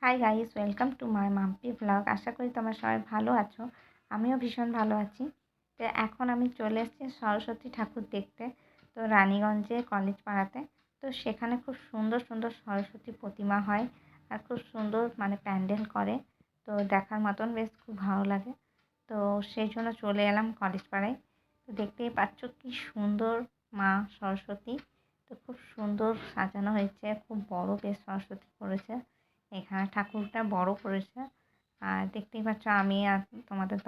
High guys, welcome to my Mampi vlog. আশা করি তোমরা সবাই ভালো আছো। আমিও ভীষণ ভালো আছি। তো এখন আমি চলে এসেছি সরস্বতী ঠাকুর দেখতে। তো রানীগঞ্জে কলেজ পাড়াতে। তো সেখানে খুব সুন্দর সুন্দর সরস্বতী প্রতিমা হয় আর খুব সুন্দর প্যান্ডেল করে। তো দেখার মতন বেশ খুব ভালো লাগে। তো সেই জন্য চলে এলাম কলেজ পাড়ায়। তো দেখতেই পাচ্ছ কি সুন্দর মা সরস্বতী। তো খুব সুন্দর সাজানো হয়েছে, খুব বড় বেশ সরস্বতী করেছে। এখানে ঠাকুরটা বড় করেছে। আর দেখতেই পাচ্ছ আমি আর তোমাদের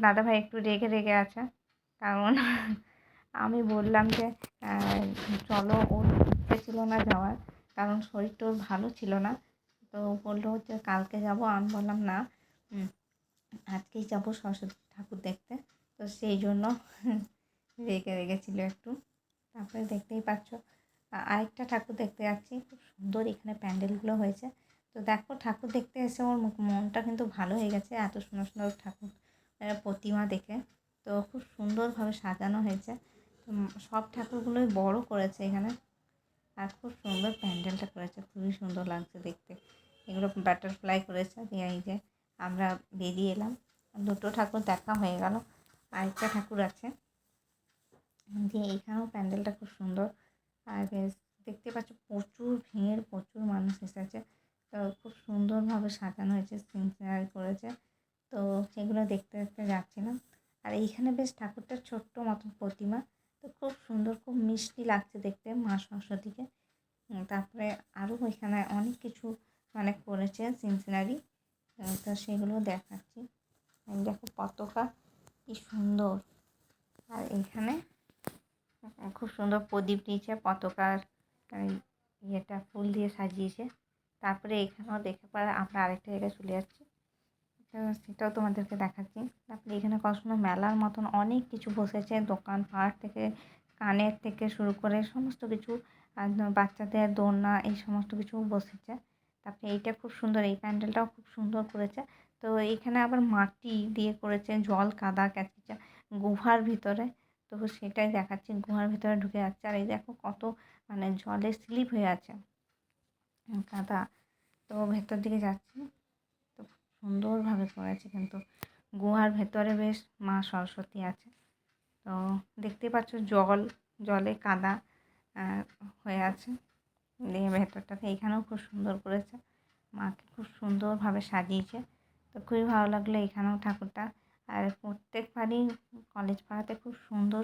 দাদাভাই একটু রেগে রেগে আছে। কারণ আমি বললাম যে চলো, ওর ইচ্ছে ছিল না যাওয়ার, কারণ শরীরটা ওর ভালো ছিল না। তো বললো যে কালকে যাব। আমি বললাম না, আজকেই যাবো সরস্বতী ঠাকুর দেখতে। তো সেই জন্য রেগে রেগে ছিল একটু। তারপরে দেখতেই পাচ্ছ আরেকটা ঠাকুর দেখতে যাচ্ছি। খুব সুন্দর এখানে প্যান্ডেলগুলো হয়েছে। তো দেখো, ঠাকুর দেখতে এসে ওর মনটা কিন্তু ভালো হয়ে গেছে এত সুন্দর সুন্দর ঠাকুর প্রতিমা দেখে। তো খুব সুন্দরভাবে সাজানো হয়েছে। সব ঠাকুরগুলোই বড় করেছে এখানে। আর খুব সুন্দর প্যান্ডেলটা করেছে, খুবই সুন্দর লাগছে দেখতে। এগুলো বাটারফ্লাই করেছে। দিয়ে এই যে আমরা বেরিয়ে এলাম, দুটো ঠাকুর দেখা হয়ে গেল। আরেকটা ঠাকুর আছে। দিয়ে এখানেও প্যান্ডেলটা খুব সুন্দর। আর বেশ দেখতে পাচ্ছ প্রচুর ভিড়, প্রচুর মানুষ এসেছে। তো খুব সুন্দরভাবে সাজানো হয়েছে, সিনারি করেছে। তো সেগুলো দেখতে দেখতে যাচ্ছিলাম। আর এইখানে বেশ ঠাকুরটা ছোট্ট মতন প্রতিমা। তো খুব সুন্দর, খুব মিষ্টি লাগছে দেখতে মা সরস্বতীকে। তারপরে আরও এখানে অনেক কিছু করেছে সিনারি। তো সেগুলো দেখাচ্ছি। দেখো পতাকা কি সুন্দর। আর এইখানে খুব সুন্দর প্রদীপ দিয়েছে, পতাকার ইয়েটা ফুল দিয়ে সাজিয়েছে। তারপরে এখানেও দেখে পরে আমরা আরেকটা জায়গায় চলে যাচ্ছি। সেটাও তোমাদেরকে দেখাচ্ছি। তারপরে এখানে কত সুন্দর মেলার মতন অনেক কিছু বসেছে, দোকানপাট থেকে কানের থেকে শুরু করে সমস্ত কিছু। আর বাচ্চাদের দোলনা এই সমস্ত কিছু বসেছে। তারপরে এইটা খুব সুন্দর, এই প্যান্ডেলটাও খুব সুন্দর করেছে। তো এইখানে আবার মাটি দিয়ে করেছে, জল কাদা ক্যাচকিচা গুহার ভিতরে। তো সেটাই দেখাচ্ছি, গুহার ভিতরে ঢুকে যাচ্ছে। আর এই দেখো কত জলে স্লিপ হয়ে আছে কাদা। তো ভেতর দিকে যাচ্ছি। তো সুন্দরভাবে করেছে কিন্তু গুহার ভেতরে বেশ মা সরস্বতী আছে। তো দেখতে পাচ্ছ জলে কাদা হয়ে আছে। দিয়ে ভেতরটাতে এইখানেও খুব সুন্দর করেছে, মাকে খুব সুন্দরভাবে সাজিয়েছে। তো খুবই ভালো লাগলো এখানেও ঠাকুরটা। আর প্রত্যেকবারই কলেজ পাড়াতে খুব সুন্দর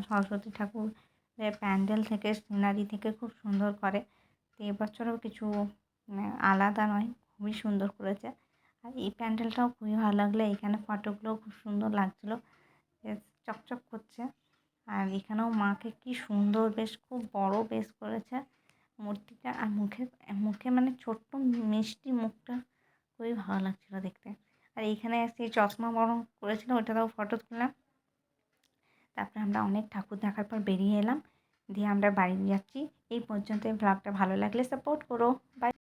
সরস্বতী ঠাকুরের প্যান্ডেল থেকে সিনারি থেকে খুব সুন্দর করে। তো এবছরও কিছু আলাদা নয়, খুবই সুন্দর করেছে। আর এই প্যান্ডেলটাও খুবই ভালো লাগলো। এখানে ফটোগুলোও খুব সুন্দর লাগছিলো, বেশ চকচক করছে। আর এখানেও মাকে কি সুন্দর, বেশ খুব বড় বেশ করেছে মূর্তিটা। আর মুখে মুখে ছোট্ট মিষ্টি মুখটা, খুবই ভালো লাগছিলো দেখতে। আর এইখানে সেই চশমা বরং করেছিল, ওটাতেও ফটো তুললাম। তারপরে আমরা অনেক ঠাকুর দেখার পর বেরিয়ে এলাম। দিয়ে আমরা বাড়ি যাচ্ছি। এই পর্যন্ত ব্লগটা ভালো লাগলে সাপোর্ট করো। বাই।